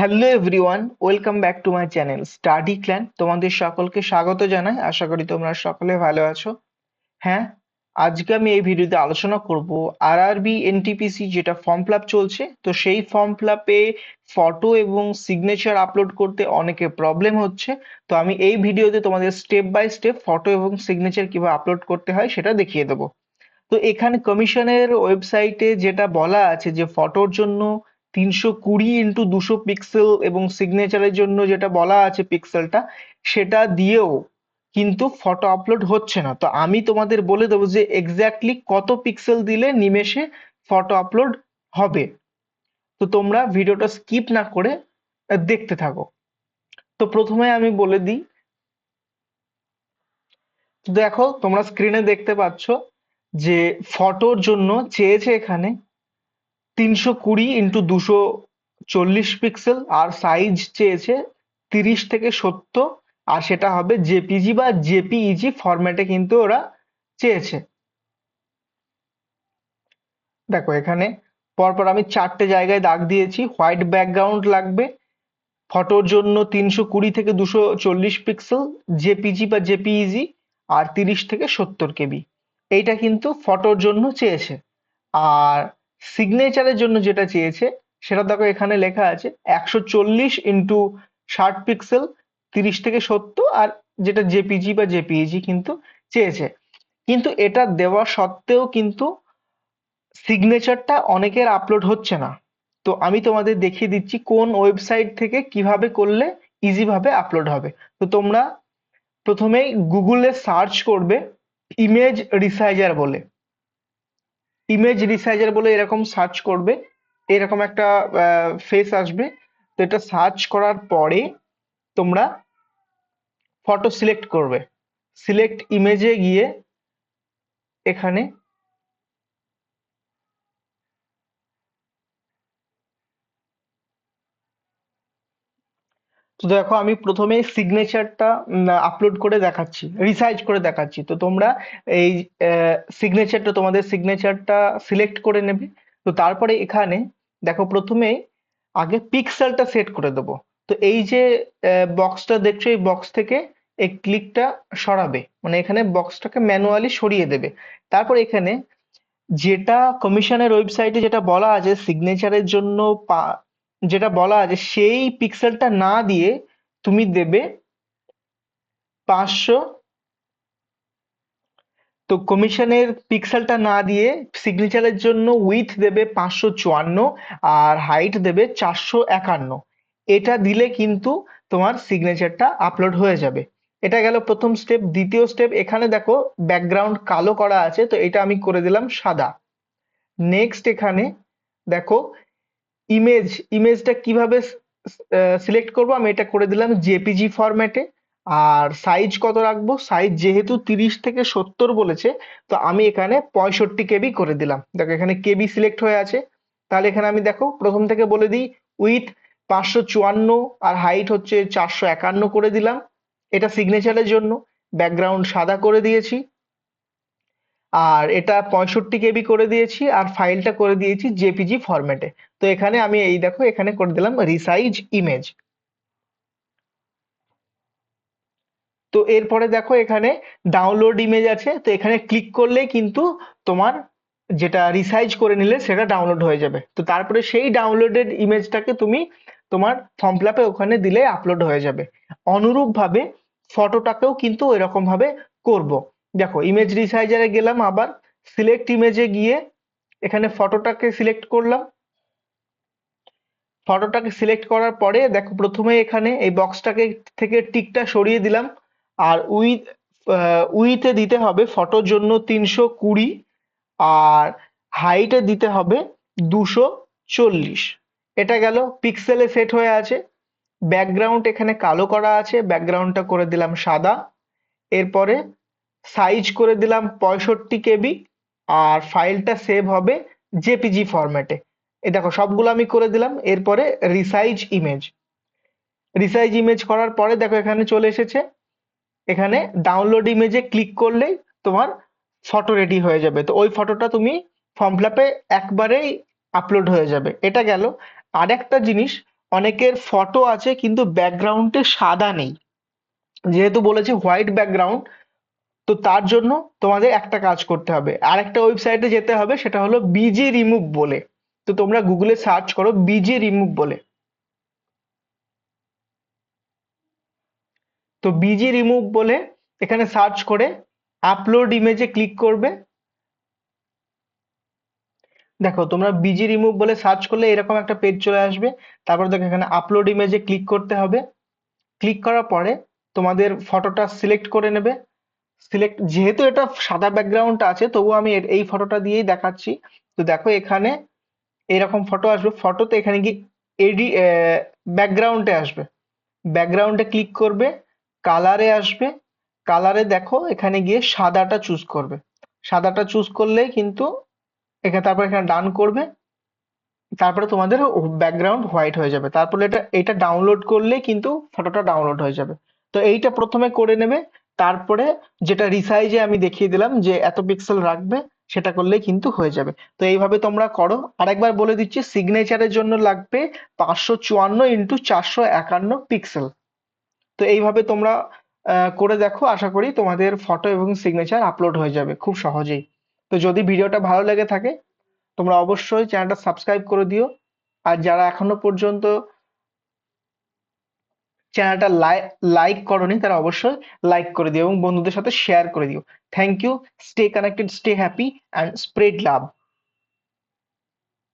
Hello everyone, welcome back to my channel study clan. তোমাদের সকলকে স্বাগত জানাই। আশা করি তোমরা সকলে ভালো আছো। হ্যাঁ, আজকে আমি এই ভিডিওতে আলোচনা করব আরআরবি এনটিপিসি যেটা ফর্ম ফিল আপ চলছে। তো সেই ফর্ম ফিল আপে ফটো এবং সিগনেচার আপলোড করতে অনেকে প্রবলেম হচ্ছে। তো আমি এই ভিডিওতে তোমাদের স্টেপ বাই স্টেপ ফটো এবং সিগনেচার কিভাবে আপলোড করতে হয় সেটা দেখিয়ে দেবো। তো এখানে কমিশনের ওয়েবসাইটে যেটা বলা আছে যে ফটোর জন্য 320x200 এবং সিগনেচারের জন্য যেটা বলা আছে পিক্সেলটা, সেটা দিয়েও কিন্তু ফটো আপলোড হচ্ছে না। তো আমি তোমাদের বলে দেবো যে এক্স্যাক্টলি কত পিক্সেল দিলে নিমেষে ফটো আপলোড হবে। তো তোমরা ভিডিওটা স্কিপ না করে দেখতে থাকো। তো প্রথমে আমি বলে দিই, দেখো তোমরা স্ক্রিনে দেখতে পাচ্ছ যে ফটোর জন্য চেয়েছে এখানে 320x240 পিক্সেল, আর সাইজ চেয়েছে 30 থেকে 70, আর সেটা হবে জেপিজি বা জেপিইজি ফরম্যাটে কিন্তু ওরা চেয়েছে। দেখো এখানে পরপর আমি চারটে জায়গায় দাগ দিয়েছি। হোয়াইট ব্যাকগ্রাউন্ড লাগবে ফটোর জন্য 320x240 পিক্সেল, জেপিজি বা জেপিইজি, আর 30 থেকে 70 কেবি। এইটা কিন্তু ফটোর জন্য চেয়েছে। আর সিগনেচারের জন্য যেটা চেয়েছে সেটা দেখো এখানে লেখা আছে 140x60 পিক্সেল, 30 থেকে 70, আর যেটা জেপিজি বা জেপিইজি কিন্তু চেয়েছে। কিন্তু এটা দেওয়া সত্ত্বেও কিন্তু সিগনেচারটা অনেকের আপলোড হচ্ছে না। তো আমি তোমাদের দেখিয়ে দিচ্ছি কোন ওয়েবসাইট থেকে কিভাবে করলে ইজি ভাবে আপলোড হবে। তো তোমরা প্রথমেই গুগলে সার্চ করবে ইমেজ রিসাইজার বলে। ইমেজ রিসাইজার বলে এরকম সার্চ করবে, এরকম একটা ফেস আসবে। তো এটা সার্চ করার পরে তোমরা ফটো সিলেক্ট করবে। সিলেক্ট ইমেজে গিয়ে এখানে তো দেখো আমি প্রথমে সিগনেচারটা আপলোড করে দেখাচ্ছি, রিসাইজ করে দেখাচ্ছি। তো তোমরা এই সিগনেচারটা, তোমাদের সিগনেচারটা সিলেক্ট করে নেবে। তো তারপরে এখানে দেখো প্রথমে আগে পিক্সেলটা সেট করে দেবো। তো এই যে বক্সটা দেখছো, এই বক্স থেকে এই ক্লিকটা সরাবে, মানে এখানে বক্সটাকে ম্যানুয়ালি সরিয়ে দেবে। তারপর এখানে যেটা কমিশনের ওয়েবসাইটে যেটা বলা আছে সিগনেচারের জন্য যেটা বলা আছে সেই পিক্সেলটা না দিয়ে তুমি দেবে 500। তো কমিশনের পিক্সেলটা না দিয়ে সিগনেচারের জন্য উইথ দেবে 554, আর হাইট দেবে 451। এটা দিলে কিন্তু তোমার সিগনেচারটা আপলোড হয়ে যাবে। এটা গেল প্রথম স্টেপ। দ্বিতীয় স্টেপ, এখানে দেখো ব্যাকগ্রাউন্ড কালো করা আছে, তো এটা আমি করে দিলাম সাদা। নেক্সট এখানে দেখো ইমেজ, ইমেজটা কিভাবে সিলেক্ট করব, আমি এটা করে দিলাম জেপিজি ফরম্যাটে। আর সাইজ কত রাখবো, সাইজ যেহেতু 30 থেকে 70 বলেছে, তো আমি এখানে 65 কেবি করে দিলাম। দেখো এখানে কেবি সিলেক্ট হয়ে আছে। তাহলে এখানে আমি দেখো প্রথম থেকে বলে দিই, উইথ 554 আর হাইট হচ্ছে 451 করে দিলাম। এটা সিগনেচারের জন্য। ব্যাকগ্রাউন্ড সাদা করে দিয়েছি, আর এটা 65 কেবি করে দিয়েছি, আর ফাইলটা করে দিয়েছি জেপিজি ফরম্যাটে। তো এখানে আমি এই দেখো এখানে করে দিলাম রিসাইজ ইমেজ। তো এরপরে দেখো এখানে ডাউনলোড ইমেজ আছে, তো এখানে ক্লিক করলেই কিন্তু তোমার যেটা রিসাইজ করে নিলে সেটা ডাউনলোড হয়ে যাবে। তো তারপরে সেই ডাউনলোডেড ইমেজটাকে তুমি তোমার ফর্ম ফিল আপে ওখানে দিলে আপলোড হয়ে যাবে। অনুরূপ ভাবে ফটোটাকেও কিন্তু এরকম ভাবে করব। দেখো ইমেজ রিসাইজারে গেলাম, আবার সিলেক্ট ইমেজে গিয়ে এখানে ফটোটাকে সিলেক্ট করলাম। ফটোটাকে সিলেক্ট করার পরে দেখো প্রথমে এখানে এই বক্সটাকে থেকে টিকটা সরিয়ে দিলাম। আর উইথে দিতে হবে ফটোর জন্য 320, আর হাইটে দিতে হবে 240। এটা গেল, পিক্সেলে সেট হয়ে আছে। ব্যাকগ্রাউন্ড এখানে কালো করা আছে, ব্যাকগ্রাউন্ডটা করে দিলাম সাদা। এরপরে সাইজ করে দিলাম 65 কেবি, আর ফাইলটা সেভ হবে জেপিজি ফরম্যাটে। এ দেখো সবগুলো আমি করে দিলাম। এরপরে রিসাইজ ইমেজ, রিসাইজ ইমেজ করার পরে দেখো এখানে চলে এসেছে। এখানে ডাউনলোড ইমেজে ক্লিক করলেই তোমার ফটো রেডি হয়ে যাবে। তো ওই ফটোটা তুমি ফর্ম ফিল আপে একবারেই আপলোড হয়ে যাবে। এটা গেল। আরেকটা জিনিস, অনেকের ফটো আছে কিন্তু ব্যাকগ্রাউন্ডে সাদা নেই, যেহেতু বলেছে হোয়াইট ব্যাকগ্রাউন্ড, তো তার জন্য তোমাদের একটা কাজ করতে হবে, আরেকটা ওয়েবসাইটে যেতে হবে, সেটা হলো বিজি রিমুভ বলে। তো তোমরা গুগলে সার্চ করো বিজি রিমুভ বলে। তো বিজি রিমুভ বলে এখানে সার্চ করে আপলোড ইমেজে ক্লিক করবে। দেখো তোমরা বিজি রিমুভ বলে সার্চ করলে এরকম একটা পেজ চলে আসবে। তারপর দেখো এখানে আপলোড ইমেজে ক্লিক করতে হবে। ক্লিক করার পরে তোমাদের ফটোটা সিলেক্ট করে নেবে। সিলেক্ট, যেহেতু এটা সাদা ব্যাকগ্রাউন্ড আছে তবুও আমি এই ফটোটা দিয়েই দেখাচ্ছি। তো দেখো এখানে এরকম ফটো আসবে, ফটোতে এখানে গিয়ে এডি ব্যাকগ্রাউন্ডে আসবে, ব্যাকগ্রাউন্ডে ক্লিক করবে, কালারে আসবে, কালারে দেখো এখানে গিয়ে সাদাটা চুজ করবে। সাদাটা চুজ করলেই কিন্তু এখানে, তারপর এখানে ডান করবে, তারপরে তোমাদের ব্যাকগ্রাউন্ড হোয়াইট হয়ে যাবে। তারপরে এটা এটা ডাউনলোড করলে কিন্তু ফটোটা ডাউনলোড হয়ে যাবে। তো এইটা প্রথমে করে নেবে, তারপরে যেটা রিসাইজে আমি দেখিয়ে দিলাম যে এত পিক্সেল রাখবে, সেটা করলেই কিন্তু হয়ে যাবে। তো এইভাবে তোমরা করো। আরেকবার বলে দিচ্ছি, সিগনেচারের জন্য লাগবে 554x451 পিক্সেল। তো এইভাবে তোমরা করে দেখো, আশা করি তোমাদের ফটো এবং সিগনেচার আপলোড হয়ে যাবে খুব সহজেই। তো যদি ভিডিওটা ভালো লেগে থাকে তোমরা অবশ্যই চ্যানেলটা সাবস্ক্রাইব করে দিও। আর যারা এখনো পর্যন্ত চ্যানেলটা লাইক করোনি তারা অবশ্যই লাইক করে দিও এবং বন্ধুদের সাথে শেয়ার করে দিও। Thank you. Stay connected, stay happy and spread love.